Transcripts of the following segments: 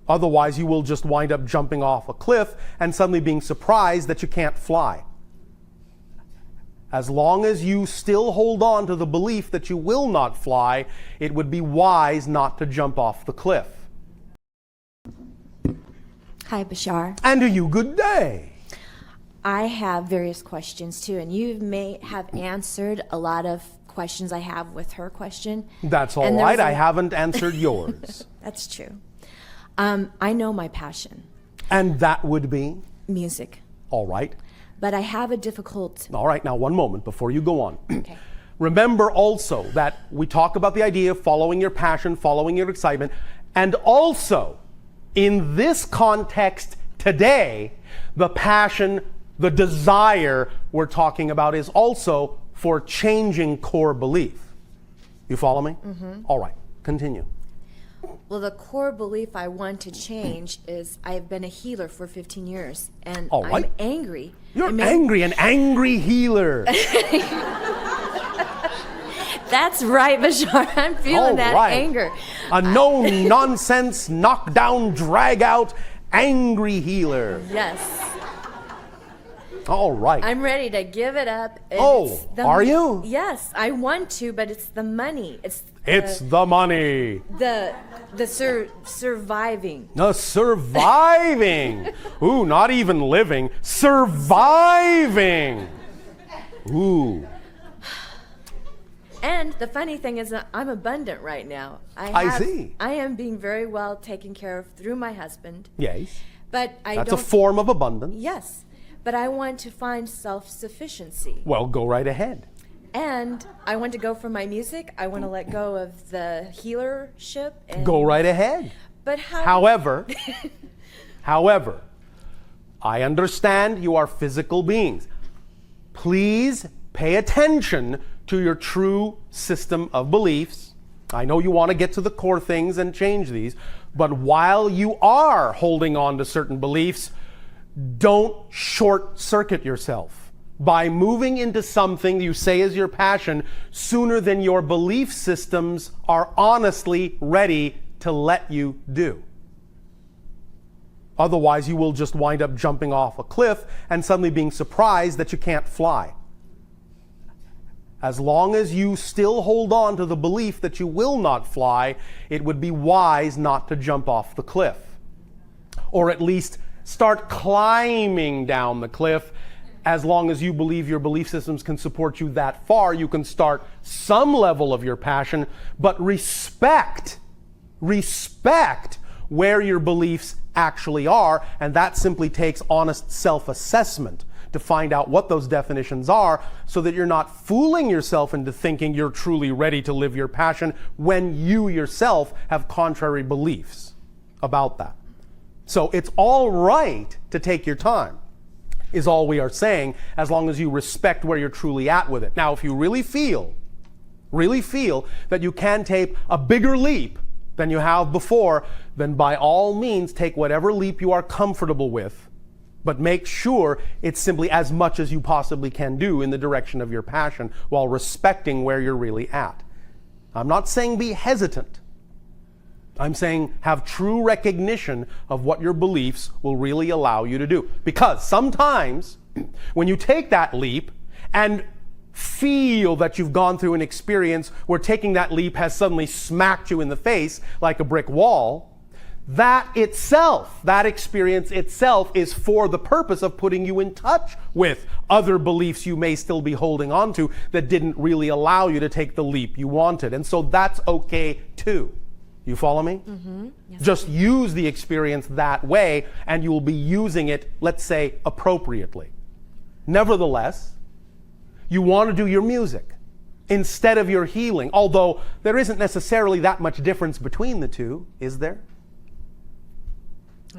Otherwise, you will just wind up jumping off a cliff and suddenly being surprised that you can't fly. As long as you still hold on to the belief that you will not fly, it would be wise not to jump off the cliff. Hi, Bashar. And to you, good day. I have various questions too, and you may have answered a lot of questions I have with her question. That's all right. I haven't answered yours. That's true. I know my passion. And that would be? Music. All right. But I have a difficult... All right, now one moment before you go on. Okay. Remember also that we talk about the idea of following your passion, following your excitement, and also in this context today, the passion, the desire we're talking about is also for changing core belief. You follow me? Mm-hmm. All right, continue. Well, the core belief I want to change is I've been a healer for 15 years, and All right. I'm angry. You're angry, an angry healer. That's right, Bashar. I'm feeling that anger. A no-nonsense, knock-down, drag-out, angry healer. Yes. All right. I'm ready to give it up. Are you? Yes, I want to, but it's the money. It's the money. Surviving. The surviving. Ooh, not even living. Surviving. Ooh. And the funny thing is that I'm abundant right now. I see. I am being very well taken care of through my husband. Yes. But That's a form of abundance. Yes. But I want to find self-sufficiency. Well, go right ahead. And I want to go for my music. I want to let go of the healership. And go right ahead. But how? However, I understand you are physical beings. Please pay attention to your true system of beliefs. I know you want to get to the core things and change these, but while you are holding on to certain beliefs, don't short-circuit yourself by moving into something you say is your passion sooner than your belief systems are honestly ready to let you do. Otherwise, you will just wind up jumping off a cliff and suddenly being surprised that you can't fly. As long as you still hold on to the belief that you will not fly, it would be wise not to jump off the cliff. Or at least start climbing down the cliff. As long as you believe your belief systems can support you that far, you can start some level of your passion, but respect where your beliefs actually are, and that simply takes honest self-assessment to find out what those definitions are so that you're not fooling yourself into thinking you're truly ready to live your passion when you yourself have contrary beliefs about that. So it's all right to take your time, is all we are saying, as long as you respect where you're truly at with it. Now, if you really feel that you can take a bigger leap than you have before, then by all means take whatever leap you are comfortable with, but make sure it's simply as much as you possibly can do in the direction of your passion while respecting where you're really at. I'm not saying be hesitant. I'm saying have true recognition of what your beliefs will really allow you to do. Because sometimes when you take that leap and feel that you've gone through an experience where taking that leap has suddenly smacked you in the face like a brick wall, that experience itself is for the purpose of putting you in touch with other beliefs you may still be holding on to that didn't really allow you to take the leap you wanted. And so that's okay too. You follow me? Mm-hmm. Yes, just use the experience that way and you will be using it, let's say, appropriately. Nevertheless, you want to do your music instead of your healing, although there isn't necessarily that much difference between the two, is there?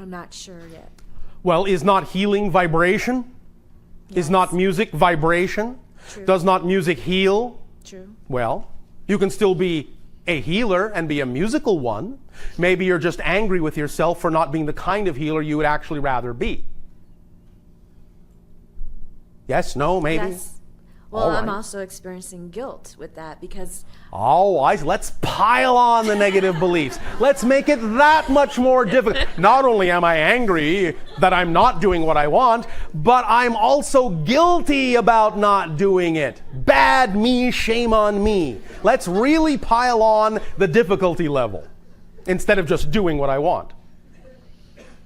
I'm not sure yet. Well, is not healing vibration? Yes. Is not music vibration? True. Does not music heal? True. Well, you can still be a healer and be a musical one. Maybe you're just angry with yourself for not being the kind of healer you would actually rather be. Yes, no, maybe? Yes. Well, All I'm right. also experiencing guilt with that because Let's pile on the negative beliefs. Let's make it that much more difficult. Not only am I angry that I'm not doing what I want, but I'm also guilty about not doing it. Bad me, shame on me. Let's really pile on the difficulty level instead of just doing what I want.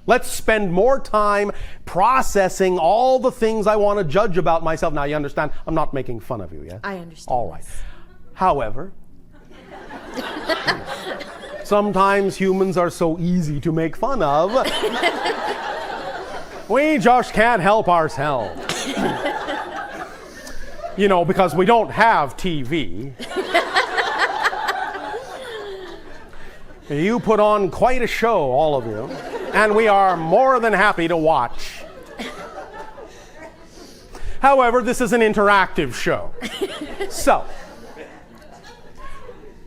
Let's spend more time processing all the things I want to judge about myself. Now, you understand, I'm not making fun of you, yeah? I understand. All right. However, sometimes humans are so easy to make fun of. We just can't help ourselves. Because we don't have TV. You put on quite a show, all of you, and we are more than happy to watch. However, this is an interactive show. So,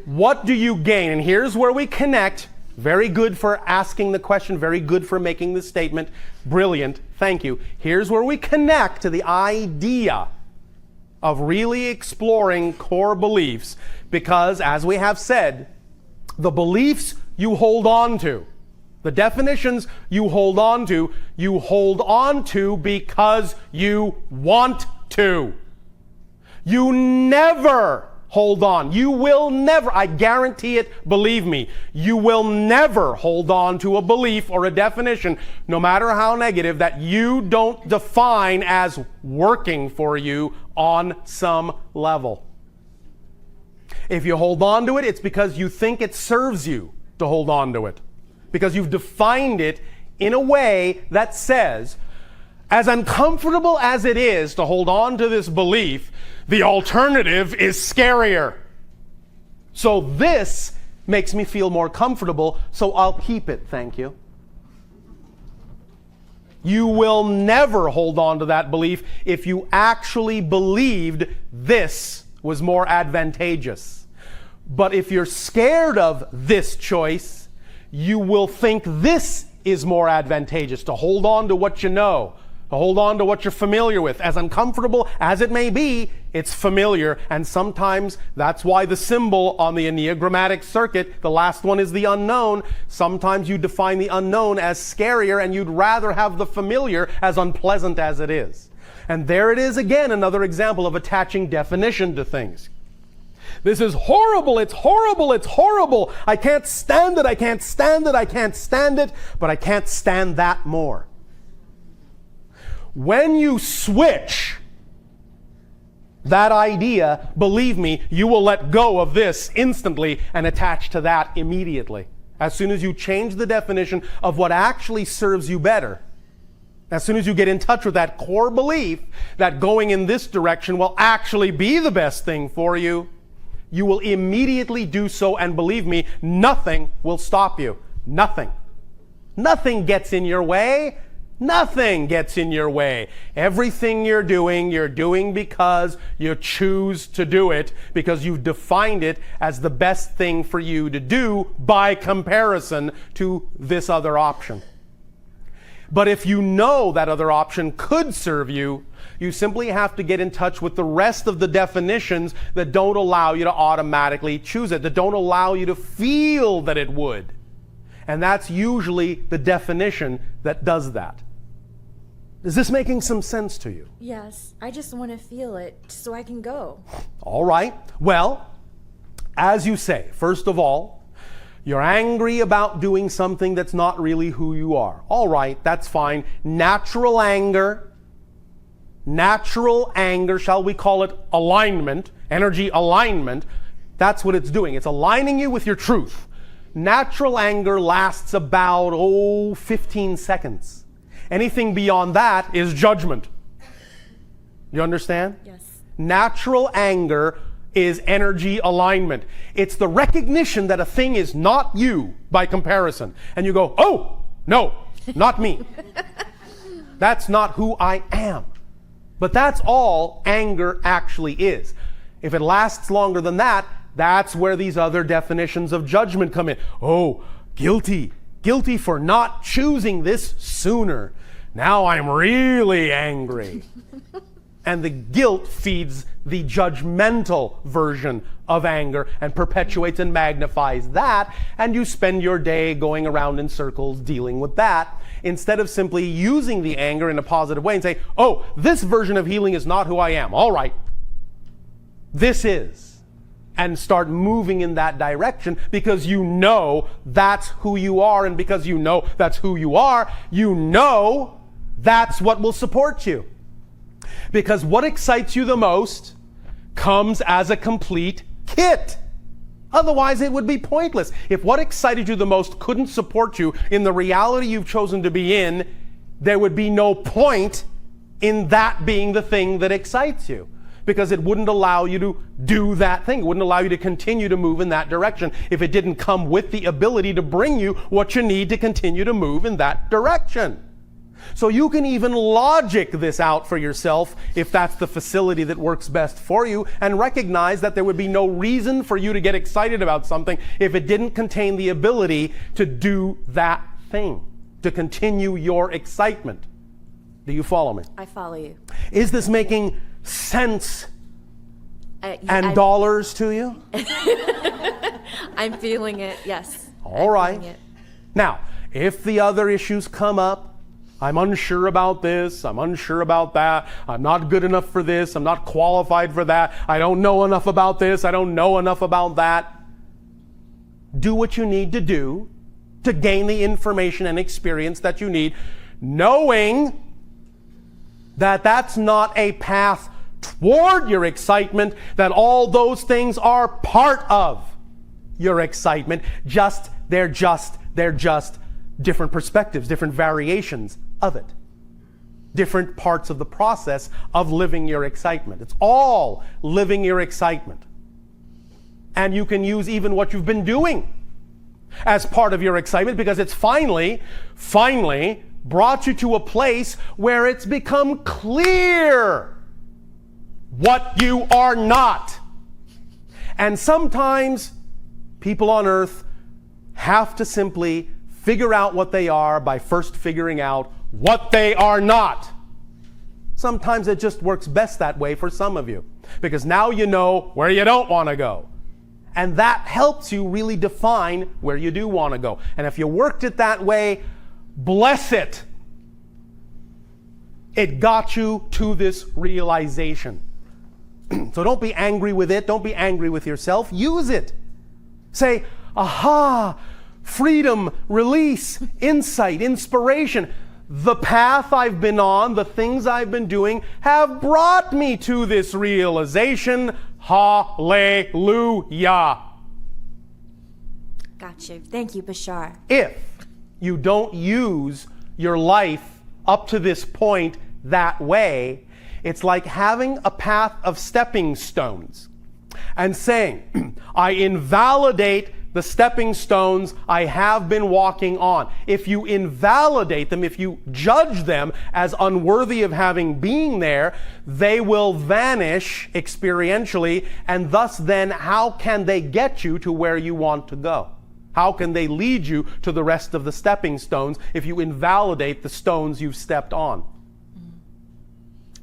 what do you gain? And here's where we connect. Very good for asking the question, very good for making the statement. Brilliant, thank you. Here's where we connect to the idea of really exploring core beliefs, because, as we have said, the beliefs you hold on to, the definitions you hold on to because you want to. You never hold on. You will never, I guarantee it, believe me, you will never hold on to a belief or a definition, no matter how negative, that you don't define as working for you on some level. If you hold on to it, it's because you think it serves you to hold on to it. Because you've defined it in a way that says, as uncomfortable as it is to hold on to this belief, the alternative is scarier. So this makes me feel more comfortable, so I'll keep it, thank you. You will never hold on to that belief if you actually believed this was more advantageous. But if you're scared of this choice, you will think this is more advantageous, to hold on to what you know, to hold on to what you're familiar with. As uncomfortable as it may be, it's familiar, and sometimes that's why the symbol on the Enneagrammatic circuit, the last one is the unknown. Sometimes you define the unknown as scarier, and you'd rather have the familiar, as unpleasant as it is. And there it is again, another example of attaching definition to things. This is horrible, it's horrible, it's horrible. I can't stand it, I can't stand it, I can't stand it, but I can't stand that more. When you switch that idea, believe me, you will let go of this instantly and attach to that immediately. As soon as you change the definition of what actually serves you better, as soon as you get in touch with that core belief that going in this direction will actually be the best thing for you, you will immediately do so, and believe me, nothing will stop you. Nothing. Nothing gets in your way. Nothing gets in your way. Everything you're doing because you choose to do it, because you've defined it as the best thing for you to do by comparison to this other option. But if you know that other option could serve you, you simply have to get in touch with the rest of the definitions that don't allow you to automatically choose it, that don't allow you to feel that it would. And that's usually the definition that does that. Is this making some sense to you? yes, I just want to feel it so I can go. All right. Well, as you say, first of all, you're angry about doing something that's not really who you are. All right, that's fine. Natural anger, shall we call it alignment, energy alignment, that's what it's doing. It's aligning you with your truth. Natural anger lasts about, 15 seconds. Anything beyond that is judgment. You understand? Yes. Natural anger is energy alignment. It's the recognition that a thing is not you by comparison. And you go, oh, no, not me. That's not who I am. But that's all anger actually is. If it lasts longer than that, that's where these other definitions of judgment come in. Oh, guilty. Guilty for not choosing this sooner. Now I'm really angry. And the guilt feeds the judgmental version of anger and perpetuates and magnifies that. And you spend your day going around in circles dealing with that, instead of simply using the anger in a positive way and say, oh, this version of healing is not who I am. All right, this is. And start moving in that direction, because you know that's who you are. And because you know that's who you are, you know that's what will support you. Because what excites you the most comes as a complete kit. Otherwise, it would be pointless. If what excited you the most couldn't support you in the reality you've chosen to be in, there would be no point in that being the thing that excites you. Because it wouldn't allow you to do that thing. It wouldn't allow you to continue to move in that direction if it didn't come with the ability to bring you what you need to continue to move in that direction. So you can even logic this out for yourself if that's the facility that works best for you, and recognize that there would be no reason for you to get excited about something if it didn't contain the ability to do that thing, to continue your excitement. Do you follow me? I follow you. Is this making sense and dollars to you? I'm feeling it, yes. All right. Now, if the other issues come up, I'm unsure about this, I'm unsure about that, I'm not good enough for this, I'm not qualified for that, I don't know enough about this, I don't know enough about that. Do what you need to do to gain the information and experience that you need, knowing that that's not a path toward your excitement, that all those things are part of your excitement. They're just different perspectives, different variations of it. Different parts of the process of living your excitement. It's all living your excitement. And you can use even what you've been doing as part of your excitement, because it's finally brought you to a place where it's become clear what you are not. And sometimes people on earth have to simply figure out what they are by first figuring out what they are not. Sometimes it just works best that way for some of you, because now you know where you don't want to go. And that helps you really define where you do want to go. And if you worked it that way, bless it. It got you to this realization. So don't be angry with it. Don't be angry with yourself. Use it. Say, aha, freedom, release, insight, inspiration. The path I've been on, the things I've been doing have brought me to this realization. Hallelujah. Gotcha. Thank you, Bashar. If you don't use your life up to this point that way, it's like having a path of stepping stones and saying, I invalidate the stepping stones I have been walking on. If you invalidate them, if you judge them as unworthy of having been there, they will vanish experientially, and thus then how can they get you to where you want to go? How can they lead you to the rest of the stepping stones if you invalidate the stones you've stepped on?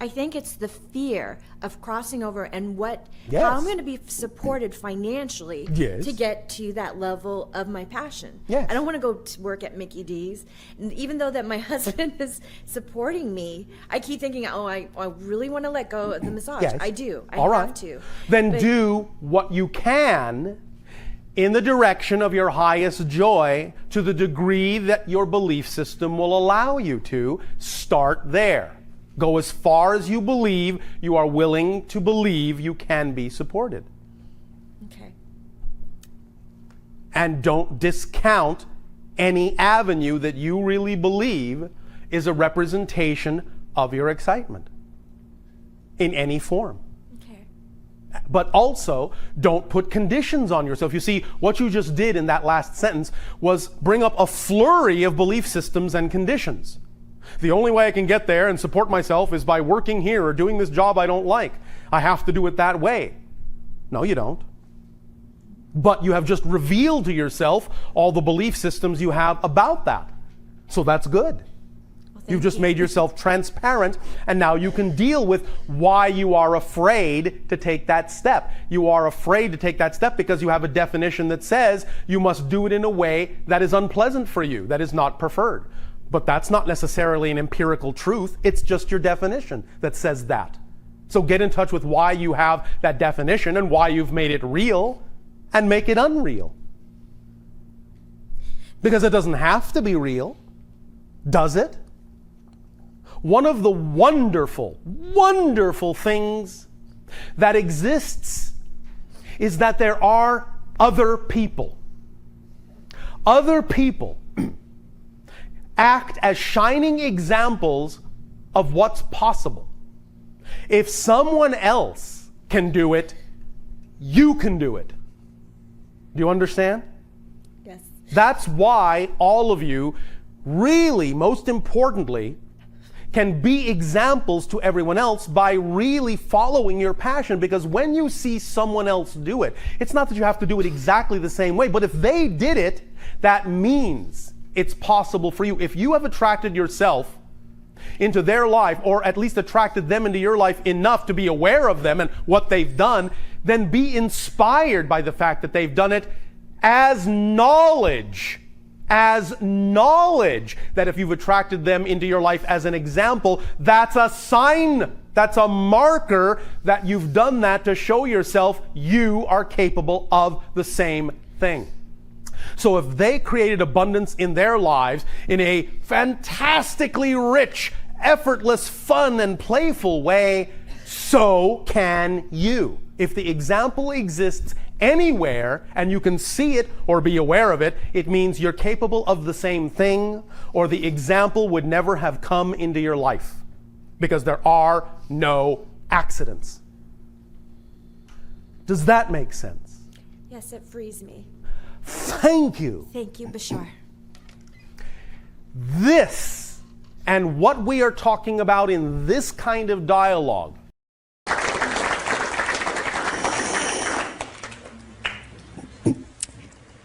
I think it's the fear of crossing over and how Yes. I'm going to be supported financially Yes. to get to that level of my passion. Yes. I don't want to go to work at Mickey D's. And even though that my husband is supporting me, I keep thinking, I really want to let go of the massage. Yes. I do. I All have right. to. Then But- do what you can in the direction of your highest joy, to the degree that your belief system will allow you to. Start there. Go as far as you believe you are willing to believe you can be supported. Okay. And don't discount any avenue that you really believe is a representation of your excitement in any form. Okay. But also, don't put conditions on yourself. You see, what you just did in that last sentence was bring up a flurry of belief systems and conditions. The only way I can get there and support myself is by working here or doing this job I don't like. I have to do it that way. No, you don't. But you have just revealed to yourself all the belief systems you have about that. So that's good. Well, You've just made yourself transparent, and now you can deal with why you are afraid to take that step. You are afraid to take that step because you have a definition that says you must do it in a way that is unpleasant for you, that is not preferred. But that's not necessarily an empirical truth. It's just your definition that says that. So get in touch with why you have that definition and why you've made it real, and make it unreal. Because it doesn't have to be real, does it? One of the wonderful, wonderful things that exists is that there are other people. Other people act as shining examples of what's possible. If someone else can do it, you can do it. Do you understand? Yes. That's why all of you, really, most importantly, can be examples to everyone else by really following your passion. Because when you see someone else do it, it's not that you have to do it exactly the same way, but if they did it, that means it's possible for you. If you have attracted yourself into their life, or at least attracted them into your life enough to be aware of them and what they've done, then be inspired by the fact that they've done it as knowledge. As knowledge that if you've attracted them into your life as an example, that's a sign, that's a marker that you've done that to show yourself you are capable of the same thing. So if they created abundance in their lives in a fantastically rich, effortless, fun, and playful way, so can you. If the example exists anywhere and you can see it or be aware of it, it means you're capable of the same thing, or the example would never have come into your life, because there are no accidents. Does that make sense? Yes, it frees me. Thank you. Thank you, Bashar. This and what we are talking about in this kind of dialogue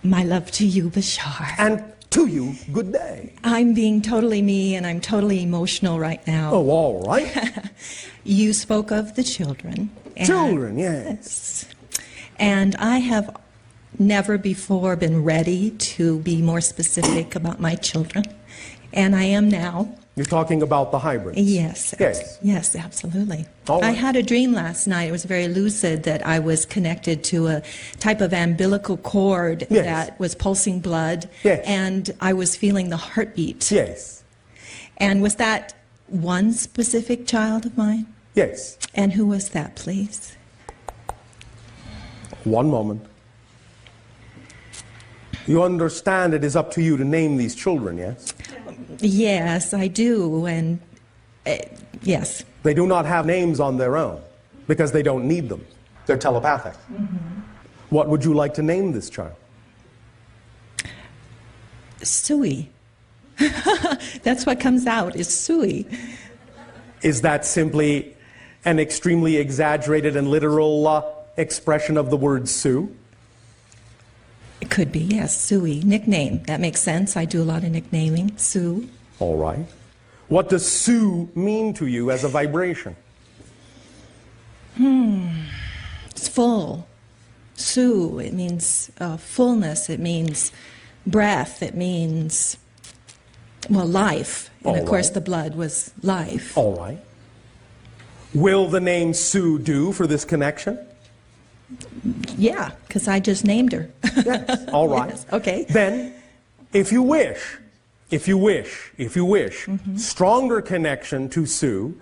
My love to you, Bashar. and to you, good day. I'm being totally me, and I'm totally emotional right now. Oh, all right. You spoke of the children. and- Children, yes. And I have never before been ready to be more specific about my children, and I am now. You're talking about the hybrids. Yes. Yes. Yes, absolutely. All right. I had a dream last night. It was very lucid that I was connected to a type of umbilical cord Yes. that was pulsing blood, Yes. and I was feeling the heartbeat. Yes. And was that one specific child of mine? Yes. And who was that, please? One moment. You understand it is up to you to name these children, yes? Yes, I do, and yes. They do not have names on their own because they don't need them. They're telepathic. What would you like to name this child? Sooie. That's what comes out, is Sooie. Is that simply an extremely exaggerated and literal expression of the word Sue? It could be, yes, Sooie. Nickname. That makes sense. I do a lot of nicknaming. Sue. All right. What does Sue mean to you as a vibration? It's full. Sue, it means fullness. It means breath. It means, well, life. And of All course, right. the blood was life. All right. Will the name Sue do for this connection? Yeah, because I just named her. Yes. All right. Yes, okay. Then, if you wish, stronger connection to Sue,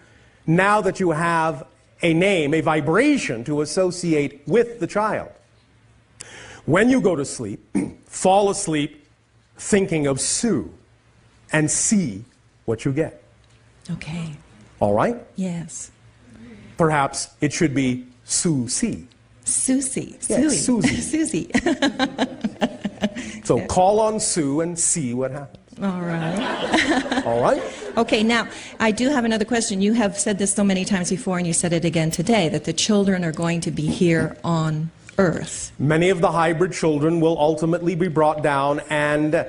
now that you have a name, a vibration to associate with the child. When you go to sleep, fall asleep thinking of Sue and see what you get. Okay. All right? Yes. Perhaps it should be Sue-see. Susie. Yes, Susie. Susie. Susie. So call on Sue and see what happens. All right. All right? Okay, now, I do have another question. You have said this so many times before, and you said it again today, that the children are going to be here on Earth. Many of the hybrid children will ultimately be brought down and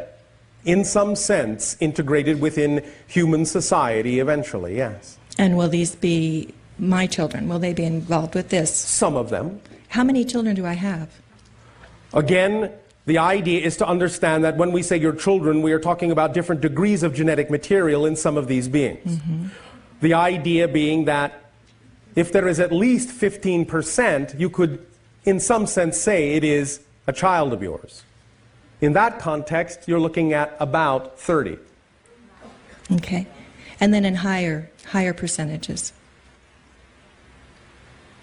in some sense, integrated within human society eventually, yes. And will these be my children? Will they be involved with this? Some of them. How many children do I have? Again, the idea is to understand that when we say your children, we are talking about different degrees of genetic material in some of these beings. The idea being that if there is at least 15%, you could, in some sense, say it is a child of yours. In that context, you're looking at about 30. Okay. And then in higher percentages?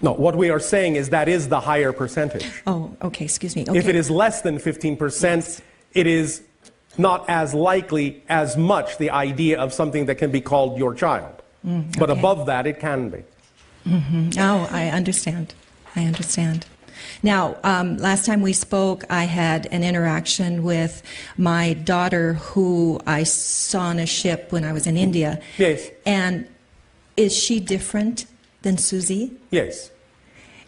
No, what we are saying is that is the higher percentage. Oh, okay, excuse me. Okay. If it is less than 15%, it is not as likely as much the idea of something that can be called your child. But above that, it can be. Oh, I understand. I understand. Now, last time we spoke, I had an interaction with my daughter who I saw on a ship when I was in India. Yes. And is she different than Sooie? Yes.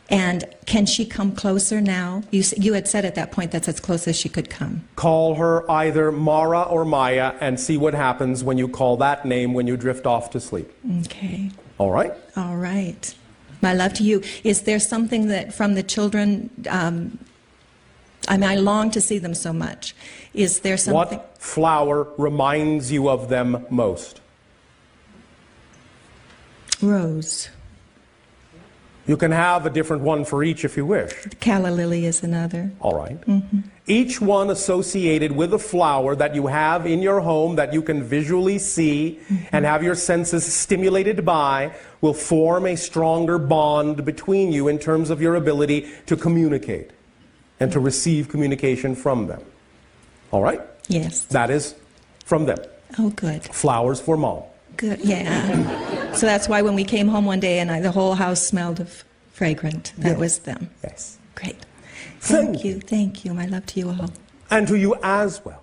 And can she come closer now? You had said at that point that's as close as she could come. Call her either Mara or Maya and see what happens when you call that name when you drift off to sleep. Okay. All right? All right. My love to you. Is there something that from the children, I long to see them so much. Is there something? What flower reminds you of them most? Rose. You can have a different one for each if you wish. Calla lily is another. All right. Each one associated with a flower that you have in your home that you can visually see and have your senses stimulated by will form a stronger bond between you in terms of your ability to communicate and to receive communication from them. All right? Yes. That is from them. Oh, good. Flowers for mom. Good. Yeah. So that's why when we came home one day and the whole house smelled of fragrant. That was them. Yes. Great. Thank you. Thank you. My love to you all. And to you as well.